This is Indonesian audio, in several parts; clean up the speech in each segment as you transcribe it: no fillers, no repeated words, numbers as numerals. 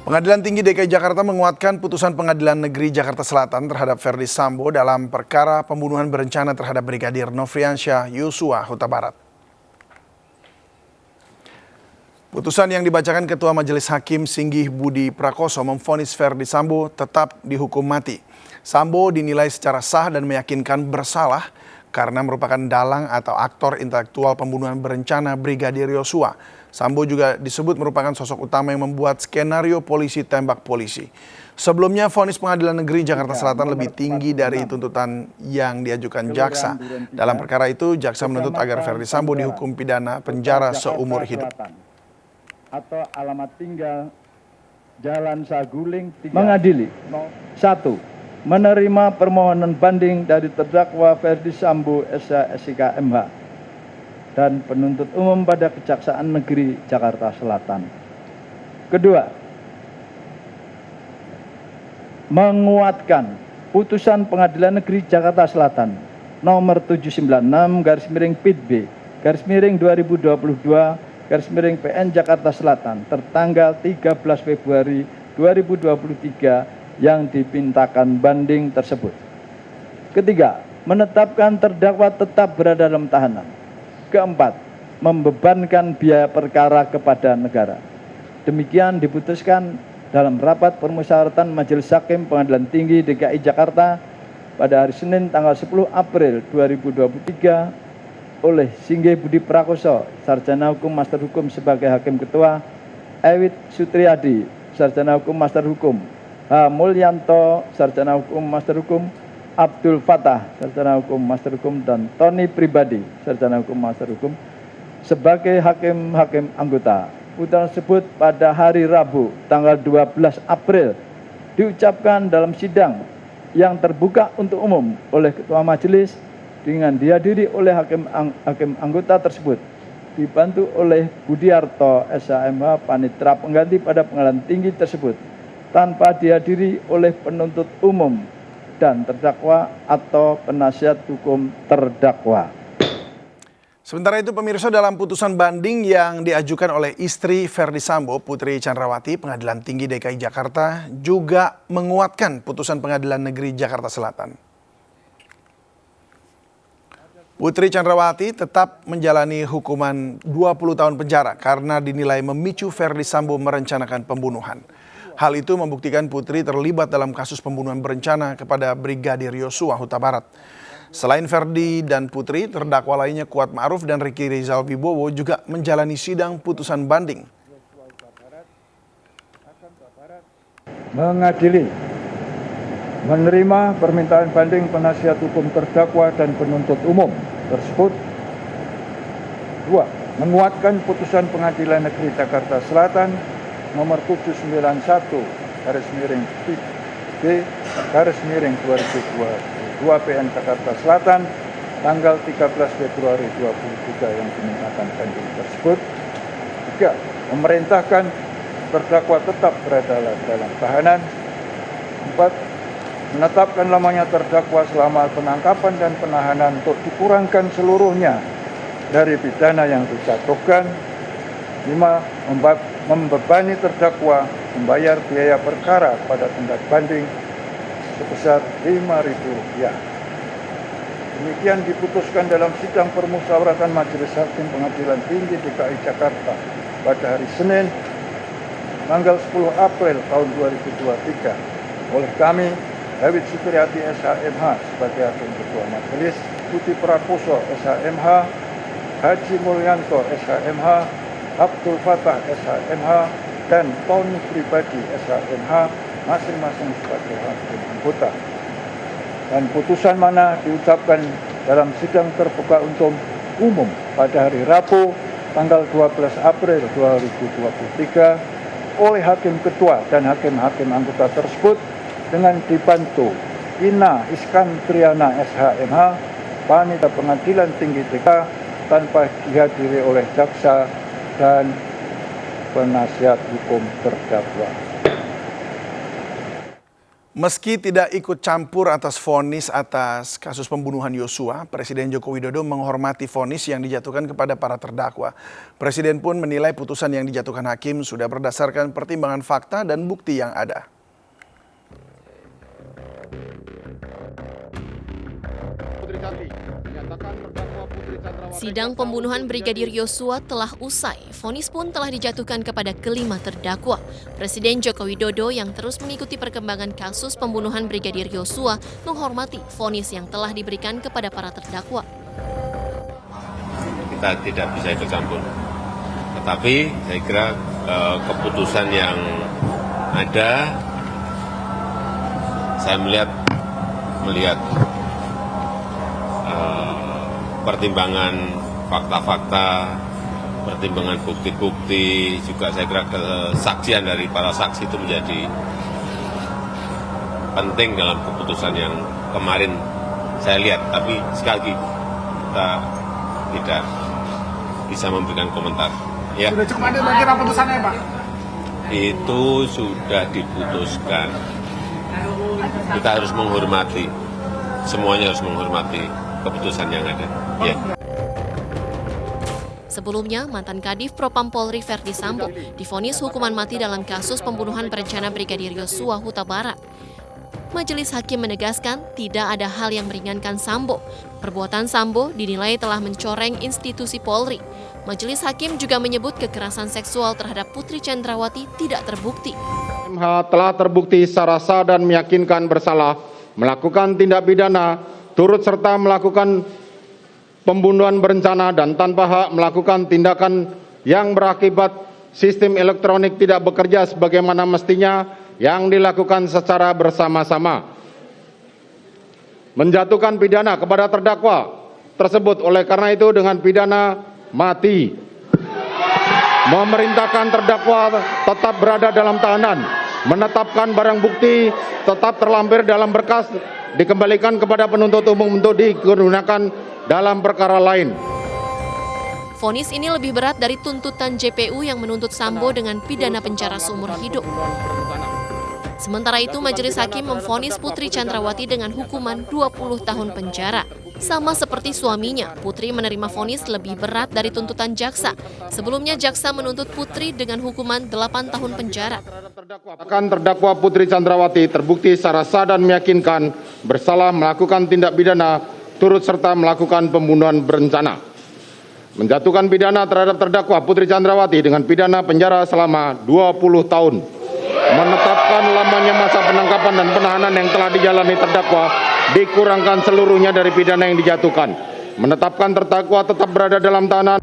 Pengadilan Tinggi DKI Jakarta menguatkan putusan Pengadilan Negeri Jakarta Selatan terhadap Verdi Sambo dalam perkara pembunuhan berencana terhadap Brigadir Nofriansyah Yosua Huta Barat. Putusan yang dibacakan Ketua Majelis Hakim Singgih Budi Prakoso memvonis Verdi Sambo tetap dihukum mati. Sambo dinilai secara sah dan meyakinkan bersalah karena merupakan dalang atau aktor intelektual pembunuhan berencana Brigadir Yosua. Sambo juga disebut merupakan sosok utama yang membuat skenario polisi tembak polisi. Sebelumnya, vonis Pengadilan Negeri Jakarta Selatan lebih tinggi dari tuntutan yang diajukan jaksa. Dalam perkara itu, jaksa menuntut agar Verdi Sambo dihukum pidana penjara seumur hidup. Atau alamat tinggal Jalan Saguling 3. Mengadili 1. Menerima permohonan banding dari terdakwa Verdi Sambo SH MH dan penuntut umum pada Kejaksaan Negeri Jakarta Selatan. Kedua, menguatkan putusan Pengadilan Negeri Jakarta Selatan nomor 796/PIB/2022/PN Jakarta Selatan tertanggal 13 Februari 2023 yang dipintakan banding tersebut. Ketiga, menetapkan terdakwa tetap berada dalam tahanan. Keempat, membebankan biaya perkara kepada negara. Demikian diputuskan dalam rapat permusyawaratan Majelis Hakim Pengadilan Tinggi DKI Jakarta pada hari Senin tanggal 10 April 2023 oleh Singgih Budi Prakoso, Sarjana Hukum Master Hukum sebagai Hakim Ketua, Ewit Sutriyadi, Sarjana Hukum Master Hukum, H. Mulyanto, Sarjana Hukum Master Hukum, Abdul Fatah, Sarjana Hukum Master Hukum, dan Tony Pribadi, Sarjana Hukum Master Hukum, sebagai hakim anggota. Putusan tersebut pada hari Rabu, tanggal 12 April, diucapkan dalam sidang yang terbuka untuk umum oleh Ketua Majelis dengan dihadiri oleh hakim anggota tersebut, dibantu oleh Budiarto SHMH Panitera Pengganti pada Pengadilan Tinggi tersebut, tanpa dihadiri oleh penuntut umum dan terdakwa atau penasihat hukum terdakwa. Sementara itu, pemirsa, dalam putusan banding yang diajukan oleh istri Verdi Sambo, Putri Chandrawati, Pengadilan Tinggi DKI Jakarta juga menguatkan putusan Pengadilan Negeri Jakarta Selatan. Putri Chandrawati tetap menjalani hukuman 20 tahun penjara karena dinilai memicu Verdi Sambo merencanakan pembunuhan. Hal itu membuktikan Putri terlibat dalam kasus pembunuhan berencana kepada Brigadir Yosua Huta Barat. Selain Verdi dan Putri, terdakwa lainnya Kuat Ma'ruf dan Ricky Rizal Wibowo juga menjalani sidang putusan banding. Mengadili, menerima permintaan banding penasihat hukum terdakwa dan penuntut umum tersebut. 2. Menguatkan putusan Pengadilan Negeri Jakarta Selatan nomor 791/PB/2022 PN Jakarta Selatan tanggal 13 Februari 2023 yang dimintakan banding tersebut. 3. Memerintahkan terdakwa tetap berada dalam tahanan. 4. Menetapkan lamanya terdakwa selama penangkapan dan penahanan untuk dikurangkan seluruhnya dari pidana yang dijatuhkan. 5. Membebani terdakwa membayar biaya perkara pada tindak banding sebesar Rp5.000. Demikian diputuskan dalam sidang permusyawaratan Majelis Hakim Pengadilan Tinggi DKI Jakarta pada hari Senin tanggal 10 April tahun 2023 oleh kami, Ewit Sutriyadi SHMH sebagai Hakim Ketua Majelis, Budi Prakoso SHMH, Haji Mulyanto SHMH, Abdul Fatah SHMH, dan Tony Pribadi SHMH masing-masing sebagai hakim anggota. Dan putusan mana diucapkan dalam sidang terbuka untuk umum pada hari Rabu tanggal 12 April 2023 oleh Hakim Ketua dan hakim-hakim anggota tersebut dengan dibantu Ina Iskandriana SHMH, Panitera Pengadilan Tinggi DKI, tanpa dihadiri oleh jaksa dan penasihat hukum terdakwa. Meski tidak ikut campur atas vonis atas kasus pembunuhan Yosua, Presiden Joko Widodo menghormati vonis yang dijatuhkan kepada para terdakwa. Presiden pun menilai putusan yang dijatuhkan hakim sudah berdasarkan pertimbangan fakta dan bukti yang ada. Sidang pembunuhan Brigadir Yosua telah usai. Vonis pun telah dijatuhkan kepada kelima terdakwa. Presiden Joko Widodo yang terus mengikuti perkembangan kasus pembunuhan Brigadir Yosua menghormati vonis yang telah diberikan kepada para terdakwa. Kita tidak bisa ikut campur. Tetapi saya kira keputusan yang ada, saya melihat pertimbangan fakta-fakta, pertimbangan bukti-bukti, juga saya kira kesaksian dari para saksi itu menjadi penting dalam keputusan yang kemarin saya lihat. Tapi sekali lagi, kita tidak bisa memberikan komentar. Ya. Sudah cukup ada bagi putusannya, Pak? Itu sudah diputuskan. Kita harus menghormati, semuanya harus menghormati keputusan yang ada. Ya. Sebelumnya, mantan Kadif Propam Polri Ferdi Sambo divonis hukuman mati dalam kasus pembunuhan berencana Brigadir Yosua Huta Barat. Majelis Hakim menegaskan tidak ada hal yang meringankan Sambo. Perbuatan Sambo dinilai telah mencoreng institusi Polri. Majelis Hakim juga menyebut kekerasan seksual terhadap Putri Chandrawati tidak terbukti. MH telah terbukti secara sah dan meyakinkan bersalah melakukan tindak pidana turut serta melakukan pembunuhan berencana dan tanpa hak melakukan tindakan yang berakibat sistem elektronik tidak bekerja sebagaimana mestinya yang dilakukan secara bersama-sama. Menjatuhkan pidana kepada terdakwa tersebut oleh karena itu dengan pidana mati. Memerintahkan terdakwa tetap berada dalam tahanan. Menetapkan barang bukti tetap terlampir dalam berkas dikembalikan kepada penuntut umum untuk digunakan dalam perkara lain. Vonis ini lebih berat dari tuntutan JPU yang menuntut Sambo dengan pidana penjara seumur hidup. Sementara itu, Majelis Hakim memvonis Putri Chandrawati dengan hukuman 20 tahun penjara. Sama seperti suaminya, Putri menerima vonis lebih berat dari tuntutan jaksa. Sebelumnya, jaksa menuntut Putri dengan hukuman 8 tahun penjara. Akan terdakwa Putri Chandrawati terbukti secara sah dan meyakinkan bersalah melakukan tindak pidana turut serta melakukan pembunuhan berencana. Menjatuhkan pidana terhadap terdakwa Putri Chandrawati dengan pidana penjara selama 20 tahun. Menetapkan lamanya masa penangkapan dan penahanan yang telah dijalani terdakwa dikurangkan seluruhnya dari pidana yang dijatuhkan. Menetapkan terdakwa tetap berada dalam tahanan.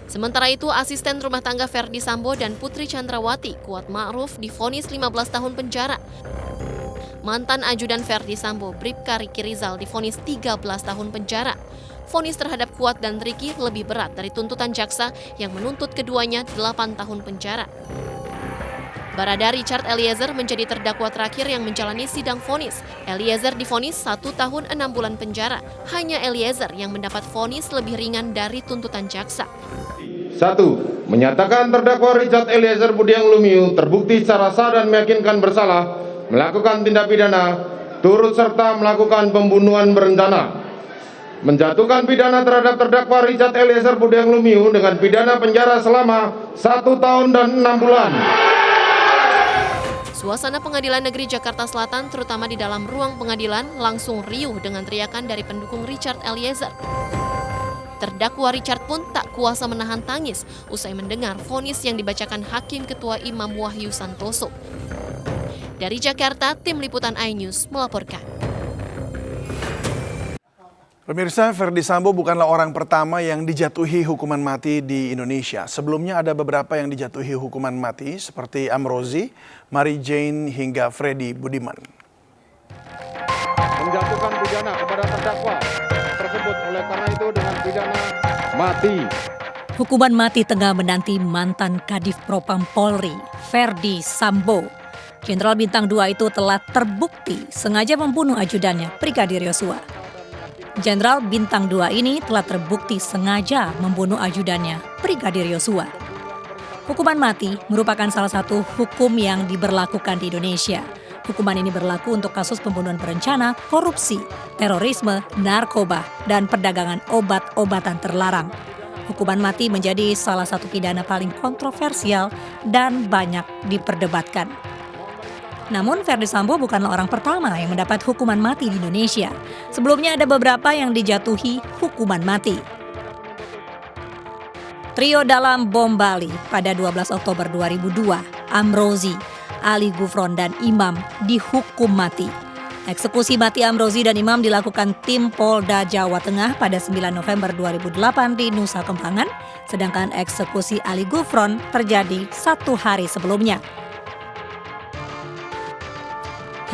Sementara itu, asisten rumah tangga Ferdi Sambo dan Putri Chandrawati, Kuat Ma'ruf, divonis 15 tahun penjara. Mantan ajudan Ferdi Sambo, Bribka Riki Rizal, divonis 13 tahun penjara. Vonis terhadap Kuat dan Riki lebih berat dari tuntutan jaksa yang menuntut keduanya 8 tahun penjara. Barada Richard Eliezer menjadi terdakwa terakhir yang menjalani sidang vonis. Eliezer divonis 1 tahun 6 bulan penjara. Hanya Eliezer yang mendapat vonis lebih ringan dari tuntutan jaksa. 1. Menyatakan terdakwa Richard Eliezer Budiang Lumiu terbukti secara sah dan meyakinkan bersalah melakukan tindak pidana turut serta melakukan pembunuhan berencana. Menjatuhkan pidana terhadap terdakwa Richard Eliezer Budiang Lumiu dengan pidana penjara selama 1 tahun dan 6 bulan. Suasana Pengadilan Negeri Jakarta Selatan, terutama di dalam ruang pengadilan, langsung riuh dengan teriakan dari pendukung Richard Eliezer. Terdakwa Richard pun tak kuasa menahan tangis usai mendengar vonis yang dibacakan Hakim Ketua Imam Wahyu Santoso. Dari Jakarta, tim liputan iNews melaporkan. Pemirsa, Ferdi Sambo bukanlah orang pertama yang dijatuhi hukuman mati di Indonesia. Sebelumnya ada beberapa yang dijatuhi hukuman mati seperti Amrozi, Mary Jane hingga Freddy Budiman. Menjatuhkan pidana kepada terdakwa tersebut oleh karena itu dengan pidana mati. Hukuman mati tengah menanti mantan Kadif Propam Polri, Ferdi Sambo. Jenderal Bintang 2 itu telah terbukti sengaja membunuh ajudannya, Brigadir Yosua. Jenderal Bintang 2 ini telah terbukti sengaja membunuh ajudannya, Brigadir Yosua. Hukuman mati merupakan salah satu hukum yang diberlakukan di Indonesia. Hukuman ini berlaku untuk kasus pembunuhan berencana, korupsi, terorisme, narkoba, dan perdagangan obat-obatan terlarang. Hukuman mati menjadi salah satu pidana paling kontroversial dan banyak diperdebatkan. Namun Ferdi Sambo bukanlah orang pertama yang mendapat hukuman mati di Indonesia. Sebelumnya ada beberapa yang dijatuhi hukuman mati. Trio dalam bom Bali pada 12 Oktober 2002, Amrozi, Ali Gufron, dan Imam dihukum mati. Eksekusi mati Amrozi dan Imam dilakukan tim Polda Jawa Tengah pada 9 November 2008 di Nusa Kambangan, sedangkan eksekusi Ali Gufron terjadi 1 hari sebelumnya.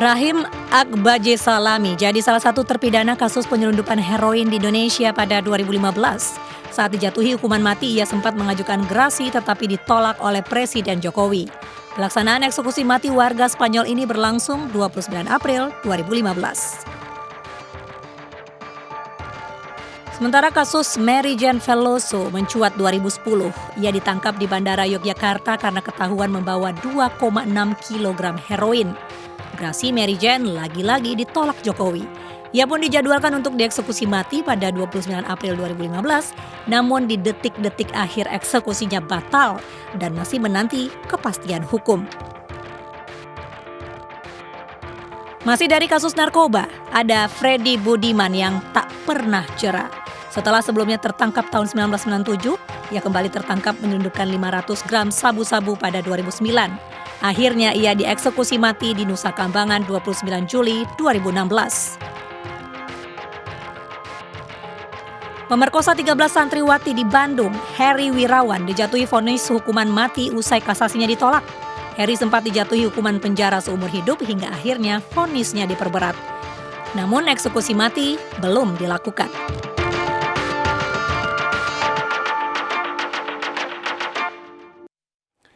Rahim Akbaje Salami jadi salah satu terpidana kasus penyelundupan heroin di Indonesia pada 2015. Saat dijatuhi hukuman mati, ia sempat mengajukan gerasi tetapi ditolak oleh Presiden Jokowi. Pelaksanaan eksekusi mati warga Spanyol ini berlangsung 29 April 2015. Sementara kasus Mary Jane Veloso mencuat 2010. Ia ditangkap di Bandara Yogyakarta karena ketahuan membawa 2,6 kg heroin. Gerasi Mary Jane lagi-lagi ditolak Jokowi. Ia pun dijadwalkan untuk dieksekusi mati pada 29 April 2015, namun di detik-detik akhir eksekusinya batal dan masih menanti kepastian hukum. Masih dari kasus narkoba, ada Freddy Budiman yang tak pernah jera. Setelah sebelumnya tertangkap tahun 1997, ia kembali tertangkap menyelundupkan 500 gram sabu-sabu pada 2009. Akhirnya ia dieksekusi mati di Nusa Kambangan 29 Juli 2016. Pemerkosa 13 santriwati di Bandung, Heri Wirawan dijatuhi vonis hukuman mati usai kasasinya ditolak. Heri sempat dijatuhi hukuman penjara seumur hidup hingga akhirnya vonisnya diperberat. Namun eksekusi mati belum dilakukan.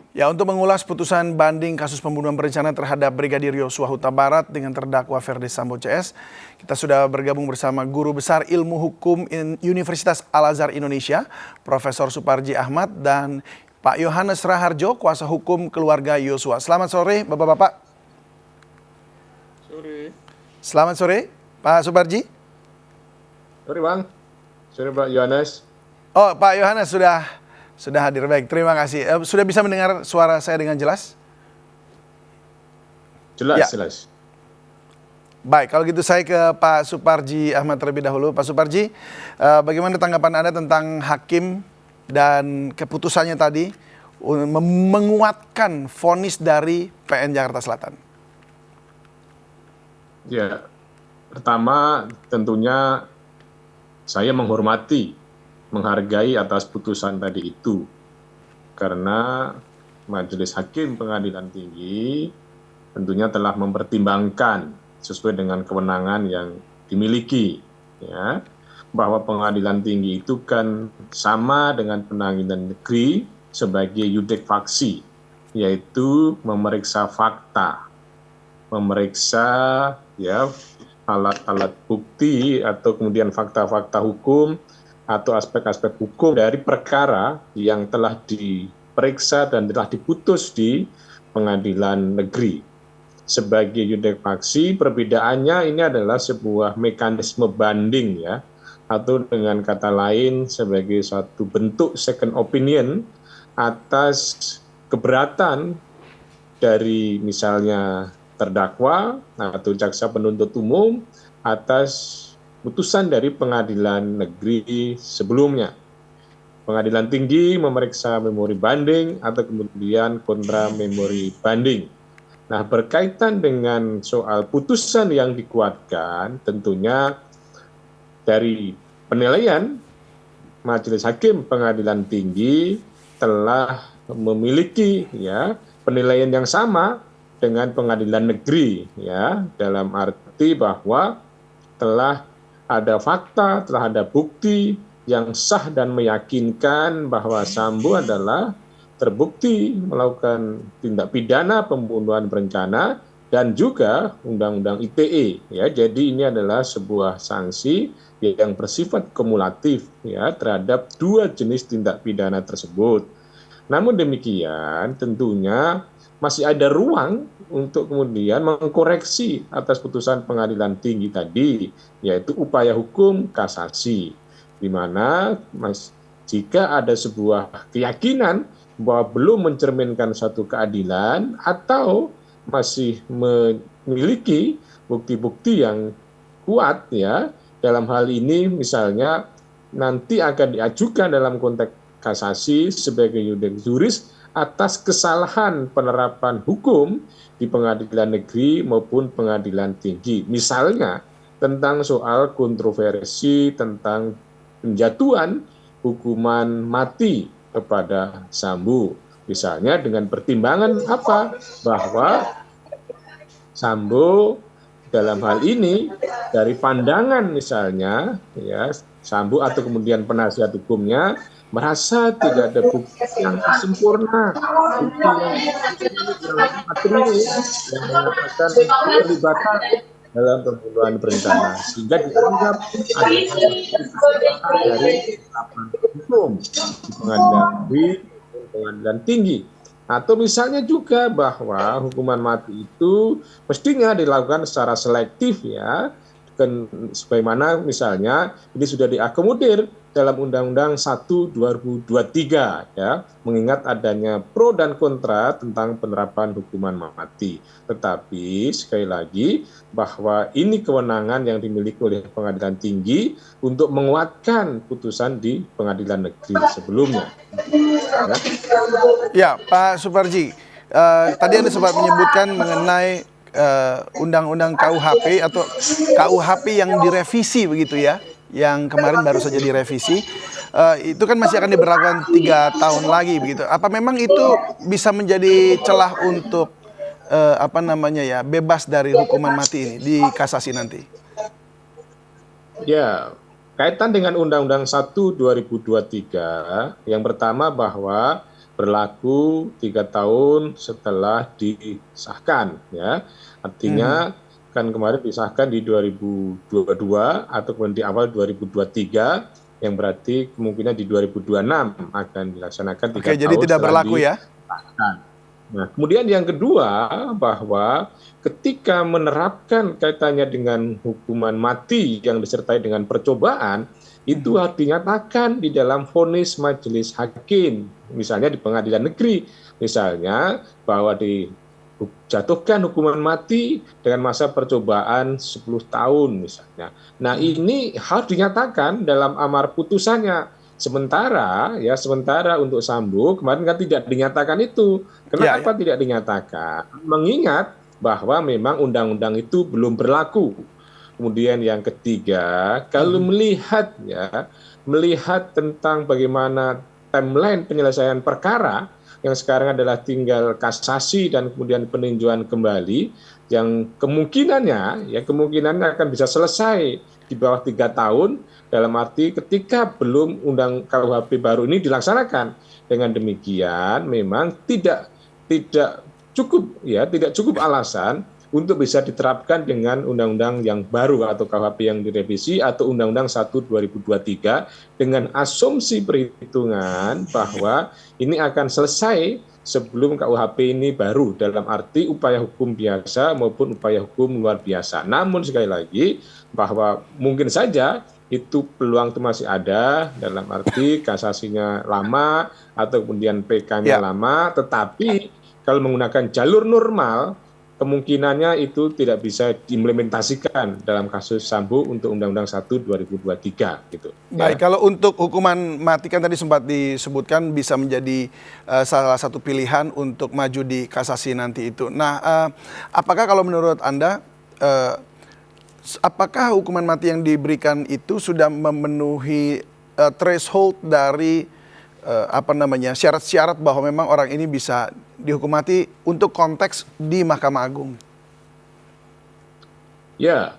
Ya, untuk mengulas putusan banding kasus pembunuhan berencana terhadap Brigadir Yosua Huta Barat dengan terdakwa Ferdi Sambo CS, kita sudah bergabung bersama Guru Besar Ilmu Hukum Universitas Al-Azhar Indonesia, Profesor Suparji Ahmad, dan Pak Yohanes Raharjo, kuasa hukum keluarga Yosua. Selamat sore, Bapak-Bapak. Sore. Selamat sore, Pak Suparji. Sore Bang. Sore Pak Yohanes. Oh, Pak Yohanes sudah hadir. Baik, terima kasih. Sudah bisa mendengar suara saya dengan jelas? Jelas. Baik, kalau gitu saya ke Pak Suparji Ahmad terlebih dahulu. Pak Suparji, bagaimana tanggapan Anda tentang hakim dan keputusannya tadi menguatkan vonis dari PN Jakarta Selatan? Ya, pertama tentunya saya menghargai atas putusan tadi itu. Karena Majelis Hakim Pengadilan Tinggi tentunya telah mempertimbangkan sesuai dengan kewenangan yang dimiliki, ya, bahwa pengadilan tinggi itu kan sama dengan pengadilan negeri sebagai yudek faksi, yaitu memeriksa fakta, memeriksa ya alat-alat bukti atau kemudian fakta-fakta hukum atau aspek-aspek hukum dari perkara yang telah diperiksa dan telah diputus di pengadilan negeri. Sebagai yudek faksi, perbedaannya ini adalah sebuah mekanisme banding, ya, atau dengan kata lain sebagai suatu bentuk second opinion atas keberatan dari misalnya terdakwa atau jaksa penuntut umum atas putusan dari pengadilan negeri sebelumnya. Pengadilan tinggi memeriksa memori banding atau kemudian kontra memori banding. Nah, berkaitan dengan soal putusan yang dikuatkan, tentunya dari penilaian Majelis Hakim Pengadilan Tinggi telah memiliki ya penilaian yang sama dengan pengadilan negeri, ya, dalam arti bahwa telah ada fakta, telah ada bukti yang sah dan meyakinkan bahwa Sambo adalah terbukti melakukan tindak pidana pembunuhan berencana dan juga Undang-Undang ITE, ya. Jadi ini adalah sebuah sanksi yang bersifat kumulatif, ya, terhadap dua jenis tindak pidana tersebut. Namun demikian, tentunya masih ada ruang untuk kemudian mengkoreksi atas putusan pengadilan tinggi tadi, yaitu upaya hukum kasasi, di mana jika ada sebuah keyakinan bahwa belum mencerminkan satu keadilan atau masih memiliki bukti-bukti yang kuat, ya, dalam hal ini misalnya nanti akan diajukan dalam konteks kasasi sebagai iudex juris atas kesalahan penerapan hukum di pengadilan negeri maupun pengadilan tinggi. Misalnya tentang soal kontroversi tentang penjatuhan hukuman mati kepada Sambo. Misalnya dengan pertimbangan apa? Bahwa Sambo dalam hal ini dari pandangan misalnya, ya, Sambo atau kemudian penasihat hukumnya merasa tidak ada bukti yang sempurna, bukti yang material yang mengatakan keterlibatan dalam pembunuhan berencana, sehingga dianggap ada kesalahan dari penerapan hukum di pengadilan negeri dan pengadilan tinggi. Atau misalnya juga bahwa hukuman mati itu mestinya dilakukan secara selektif, ya, sebagaimana misalnya ini sudah diakomodir dalam Undang-Undang 1 2023, ya, mengingat adanya pro dan kontra tentang penerapan hukuman mati. Tetapi sekali lagi bahwa ini kewenangan yang dimiliki oleh pengadilan tinggi untuk menguatkan putusan di pengadilan negeri sebelumnya. Ya, Pak Suparji, tadi Anda sempat menyebutkan mengenai Undang-Undang KUHP atau KUHP yang direvisi begitu ya, yang kemarin baru saja direvisi, itu kan masih akan diberlakukan 3 tahun lagi begitu. Apa memang itu bisa menjadi celah untuk bebas dari hukuman mati ini di kasasi nanti? Ya, kaitan dengan Undang-Undang 1 2023, yang pertama bahwa berlaku 3 tahun setelah disahkan, ya. Artinya kan kemarin disahkan di 2022 atau kemudian di awal 2023, yang berarti kemungkinan di 2026 akan dilaksanakan 3 tahun. Oke, jadi tidak berlaku ya? Disahkan. Nah, kemudian yang kedua bahwa ketika menerapkan kaitannya dengan hukuman mati yang disertai dengan percobaan, itu harus dinyatakan di dalam vonis majelis hakim, misalnya di pengadilan negeri, misalnya bahwa dijatuhkan hukuman mati dengan masa percobaan 10 tahun misalnya. Nah, ini harus dinyatakan dalam amar putusannya. Sementara untuk Sambo kemarin kan tidak dinyatakan itu. Kenapa tidak dinyatakan? Mengingat bahwa memang undang-undang itu belum berlaku. Kemudian yang ketiga, kalau melihat tentang bagaimana timeline penyelesaian perkara yang sekarang adalah tinggal kasasi dan kemudian peninjauan kembali, yang kemungkinannya akan bisa selesai di bawah 3 tahun, dalam arti ketika belum undang KUHP baru ini dilaksanakan. Dengan demikian memang tidak cukup alasan untuk bisa diterapkan dengan undang-undang yang baru atau KUHP yang direvisi atau Undang-Undang 1 2023 dengan asumsi perhitungan bahwa ini akan selesai sebelum KUHP ini baru, dalam arti upaya hukum biasa maupun upaya hukum luar biasa. Namun sekali lagi bahwa mungkin saja itu peluang itu masih ada, dalam arti kasasinya lama atau kemudian PK-nya lama, tetapi kalau menggunakan jalur normal kemungkinannya itu tidak bisa diimplementasikan dalam kasus Sambo untuk Undang-Undang 1 2023 gitu. Baik, kalau untuk hukuman mati kan tadi sempat disebutkan bisa menjadi salah satu pilihan untuk maju di kasasi nanti itu. Nah, apakah kalau menurut Anda apakah hukuman mati yang diberikan itu sudah memenuhi threshold dari syarat-syarat bahwa memang orang ini bisa dihukum mati untuk konteks di Mahkamah Agung? Ya,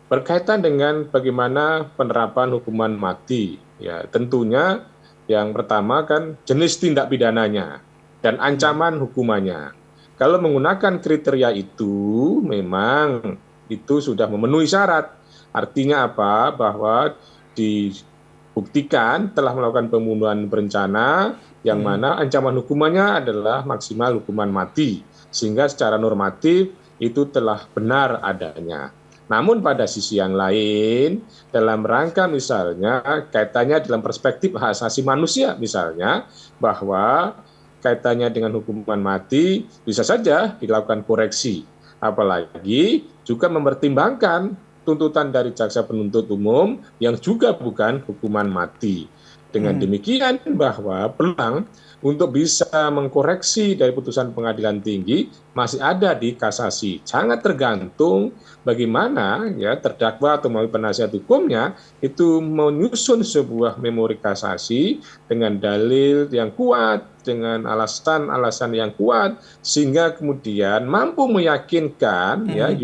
berkaitan dengan bagaimana penerapan hukuman mati, ya tentunya yang pertama kan jenis tindak pidananya dan ancaman hukumannya. Kalau menggunakan kriteria itu, memang itu sudah memenuhi syarat. Artinya apa? Bahwa dibuktikan telah melakukan pembunuhan berencana yang mana ancaman hukumannya adalah maksimal hukuman mati, sehingga secara normatif itu telah benar adanya. Namun pada sisi yang lain, dalam rangka misalnya kaitannya dalam perspektif hak asasi manusia misalnya, bahwa kaitannya dengan hukuman mati bisa saja dilakukan koreksi. Apalagi juga mempertimbangkan tuntutan dari jaksa penuntut umum yang juga bukan hukuman mati. Dengan demikian bahwa peluang untuk bisa mengkoreksi dari putusan pengadilan tinggi masih ada di kasasi. Sangat tergantung bagaimana ya terdakwa atau melalui penasihat hukumnya itu menyusun sebuah memori kasasi dengan dalil yang kuat, dengan alasan-alasan yang kuat, sehingga kemudian mampu meyakinkan ya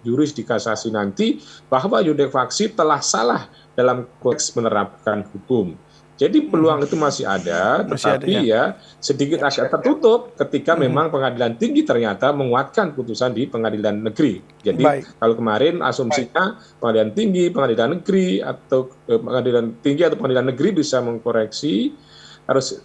juris di kasasi nanti bahwa yudek faksi telah salah dalam konteks menerapkan hukum. Jadi peluang itu masih ada, tetapi ya sedikit agak tertutup ketika memang pengadilan tinggi ternyata menguatkan putusan di pengadilan negeri. Jadi kalau kemarin asumsinya pengadilan tinggi, pengadilan negeri atau pengadilan negeri bisa mengkoreksi harus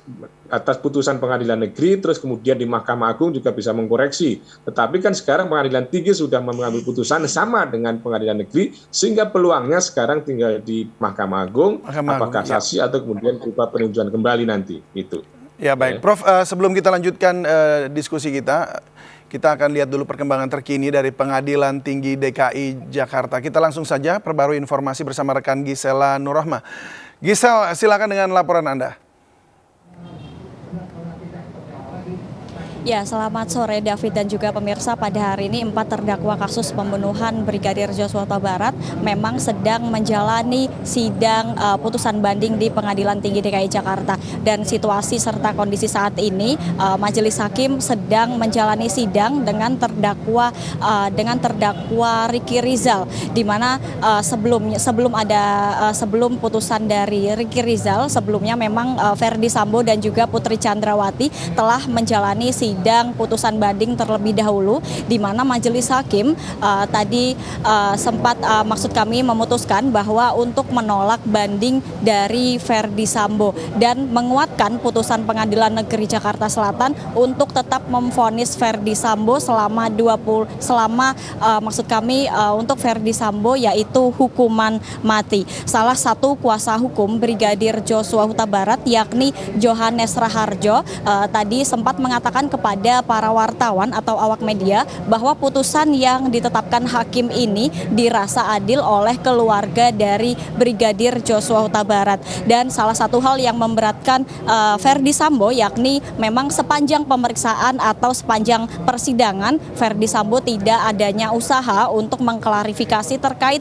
atas putusan pengadilan negeri, terus kemudian di Mahkamah Agung juga bisa mengkoreksi. Tetapi kan sekarang pengadilan tinggi sudah mengambil putusan sama dengan pengadilan negeri, sehingga peluangnya sekarang tinggal di Mahkamah Agung, apakah kasasi atau kemudian berupa peninjauan kembali nanti. Itu. Ya baik, Prof. Sebelum kita lanjutkan diskusi kita akan lihat dulu perkembangan terkini dari Pengadilan Tinggi DKI Jakarta. Kita langsung saja perbarui informasi bersama rekan Gisela Nurrohmah. Gisel, silakan dengan laporan Anda. Ya, selamat sore David dan juga pemirsa. Pada hari ini 4 terdakwa kasus pembunuhan Brigadir Joshua Huta Barat memang sedang menjalani sidang putusan banding di Pengadilan Tinggi DKI Jakarta. Dan situasi serta kondisi saat ini majelis hakim sedang menjalani sidang dengan terdakwa Ricky Rizal, di mana sebelum putusan dari Ricky Rizal sebelumnya memang Ferdi Sambo dan juga Putri Chandrawati telah menjalani sidang putusan banding terlebih dahulu, di mana majelis hakim tadi sempat memutuskan bahwa untuk menolak banding dari Ferdi Sambo dan menguatkan putusan Pengadilan Negeri Jakarta Selatan untuk tetap memvonis Ferdi Sambo untuk Ferdi Sambo yaitu hukuman mati. Salah satu kuasa hukum Brigadir Joshua Huta Barat yakni Johannes Raharjo tadi sempat mengatakan kepada para wartawan atau awak media bahwa putusan yang ditetapkan hakim ini dirasa adil oleh keluarga dari Brigadir Joshua Huta Barat. Dan salah satu hal yang memberatkan Ferdi Sambo yakni memang sepanjang pemeriksaan atau sepanjang persidangan Ferdi Sambo tidak adanya usaha untuk mengklarifikasi terkait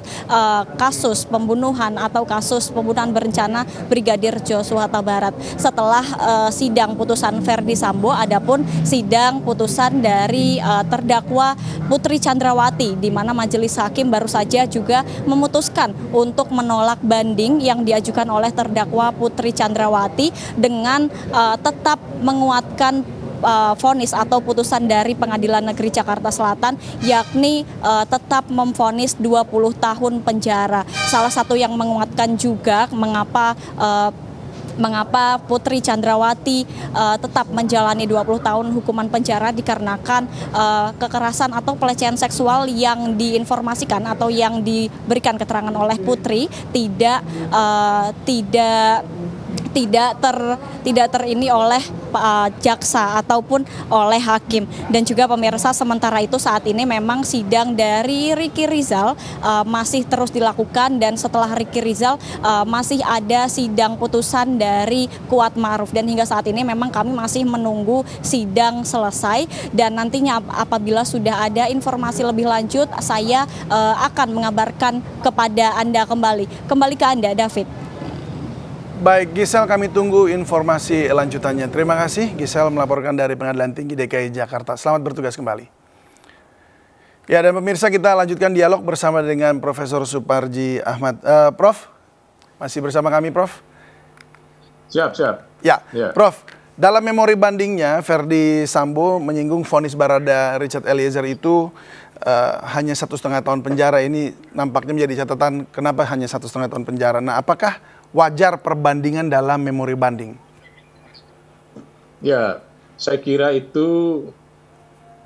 kasus pembunuhan atau kasus pembunuhan berencana Brigadir Joshua Huta Barat. Setelah sidang putusan Ferdi Sambo, adapun sidang putusan dari terdakwa Putri Chandrawati, di mana majelis hakim baru saja juga memutuskan untuk menolak banding yang diajukan oleh terdakwa Putri Chandrawati dengan tetap menguatkan vonis atau putusan dari Pengadilan Negeri Jakarta Selatan yakni tetap memvonis 20 tahun penjara. Salah satu yang menguatkan juga mengapa Putri Chandrawati tetap menjalani 20 tahun hukuman penjara dikarenakan kekerasan atau pelecehan seksual yang diinformasikan atau yang diberikan keterangan oleh Putri tidak terini oleh jaksa ataupun oleh hakim. Dan juga pemirsa, sementara itu saat ini memang sidang dari Ricky Rizal masih terus dilakukan, dan setelah Ricky Rizal masih ada sidang putusan dari Kuat Ma'ruf, dan hingga saat ini memang kami masih menunggu sidang selesai, dan nantinya apabila sudah ada informasi lebih lanjut saya akan mengabarkan kepada Anda kembali ke Anda, David. Baik, Gisel, kami tunggu informasi lanjutannya. Terima kasih, Gisel melaporkan dari Pengadilan Tinggi DKI Jakarta. Selamat bertugas kembali. Ya, dan pemirsa, kita lanjutkan dialog bersama dengan Profesor Suparji Ahmad. Prof, masih bersama kami, Prof? Siap. Ya, Prof, dalam memori bandingnya, Ferdi Sambo menyinggung vonis Barada Richard Eliezer itu hanya 1,5 tahun penjara. Ini nampaknya menjadi catatan kenapa hanya 1,5 tahun penjara. Nah, apakah wajar perbandingan dalam memori banding? Ya, saya kira itu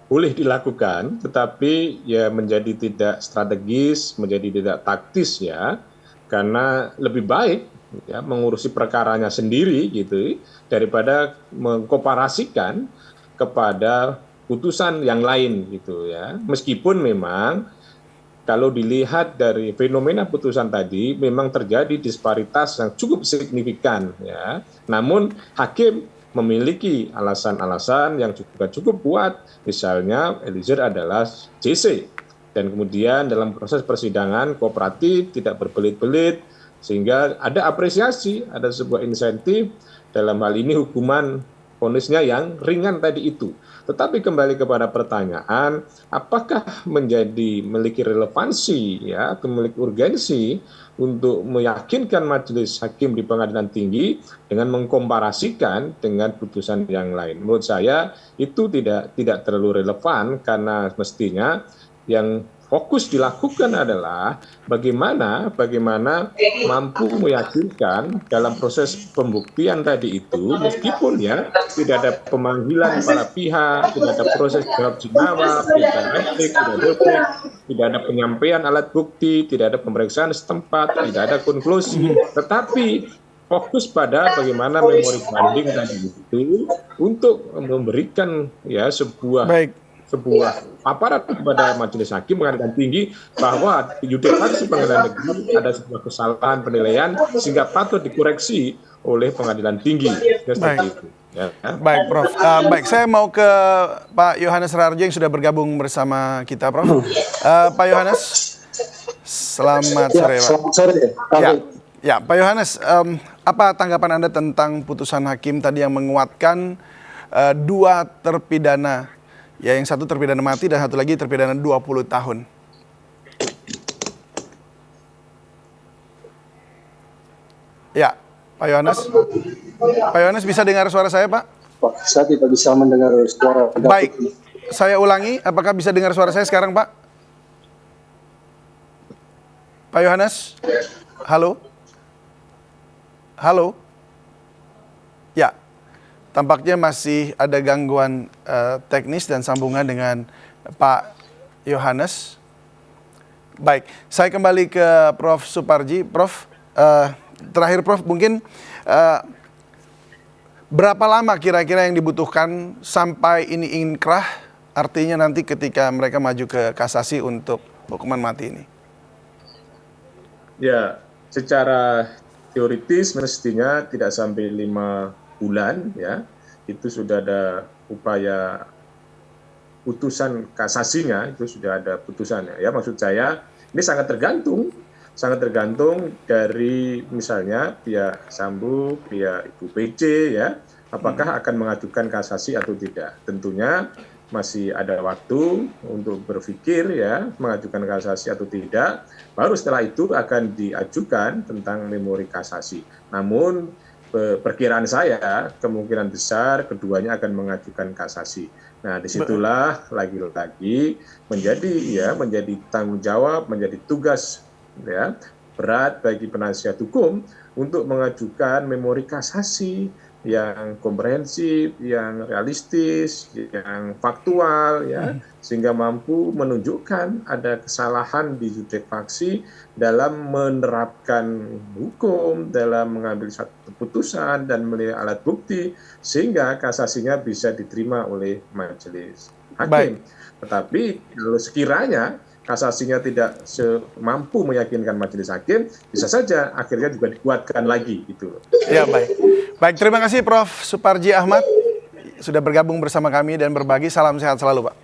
boleh dilakukan, tetapi ya menjadi tidak strategis, menjadi tidak taktis ya, karena lebih baik ya mengurusi perkaranya sendiri gitu daripada mengkomparasikan kepada putusan yang lain gitu ya. Meskipun memang kalau dilihat dari fenomena putusan tadi memang terjadi disparitas yang cukup signifikan ya. Namun hakim memiliki alasan-alasan yang juga cukup kuat. Misalnya Eliezer adalah JC dan kemudian dalam proses persidangan kooperatif, tidak berbelit-belit, sehingga ada apresiasi, ada sebuah insentif dalam hal ini hukuman vonisnya yang ringan tadi itu. Tetapi kembali kepada pertanyaan, apakah memiliki relevansi ya atau memiliki urgensi untuk meyakinkan majelis hakim di pengadilan tinggi dengan mengkomparasikan dengan putusan yang lain? Menurut saya itu tidak terlalu relevan, karena mestinya yang fokus dilakukan adalah bagaimana mampu meyakinkan dalam proses pembuktian tadi itu, meskipun ya tidak ada pemanggilan para pihak, tidak ada proses jawab jawab, tidak ada replik, tidak ada penyampaian alat bukti, tidak ada pemeriksaan setempat, tidak ada konklusi, tetapi fokus pada bagaimana memori banding tadi itu untuk memberikan ya sebuah aparat kepada majelis hakim pengadilan tinggi bahwa di yudefaksi pengadilan negeri ada sebuah kesalahan penilaian sehingga patut dikoreksi oleh pengadilan tinggi. Itu. Ya. Baik, Prof. Baik, saya mau ke Pak Yohanes Raharjo yang sudah bergabung bersama kita, Prof. Pak Yohanes, selamat sore, Pak. Selamat sore. Ya, Pak Yohanes, apa tanggapan Anda tentang putusan hakim tadi yang menguatkan dua terpidana? Ya, yang satu terpidana mati dan satu lagi terpidana 20 tahun. Ya, Pak Yohanes. Pak Yohanes bisa dengar suara saya, Pak? Pak, saya tidak bisa mendengar suara. Baik, saya ulangi, apakah bisa dengar suara saya sekarang, Pak? Pak Yohanes? Halo? Halo? Ya. Tampaknya masih ada gangguan teknis dan sambungan dengan Pak Yohanes. Baik, saya kembali ke Prof. Suparji. Prof, terakhir Prof, mungkin berapa lama kira-kira yang dibutuhkan sampai ini inkrah, artinya nanti ketika mereka maju ke kasasi untuk hukuman mati ini? Ya, secara teoritis mestinya tidak sampai 5 bulan ya, itu sudah ada upaya putusan kasasinya, itu sudah ada putusannya ya. Maksud saya ini sangat tergantung dari misalnya pihak Sambo, pihak Ibu PC ya, apakah akan mengajukan kasasi atau tidak. Tentunya masih ada waktu untuk berpikir ya, mengajukan kasasi atau tidak, baru setelah itu akan diajukan tentang memori kasasi. Namun perkiraan saya kemungkinan besar keduanya akan mengajukan kasasi. Nah, disitulah lagi-lagi menjadi tanggung jawab, menjadi tugas ya berat bagi penasihat hukum untuk mengajukan memori kasasi yang komprehensif, yang realistis, yang faktual ya, sehingga mampu menunjukkan ada kesalahan di yudefaksi dalam menerapkan hukum, dalam mengambil satu keputusan dan melihat alat bukti sehingga kasasinya bisa diterima oleh majelis hakim. Tetapi kalau sekiranya kasasinya tidak mampu meyakinkan majelis hakim, bisa saja akhirnya juga dikuatkan lagi gitu. Ya, baik. Baik, terima kasih Prof. Suparji Ahmad sudah bergabung bersama kami dan berbagi. Salam sehat selalu, Pak.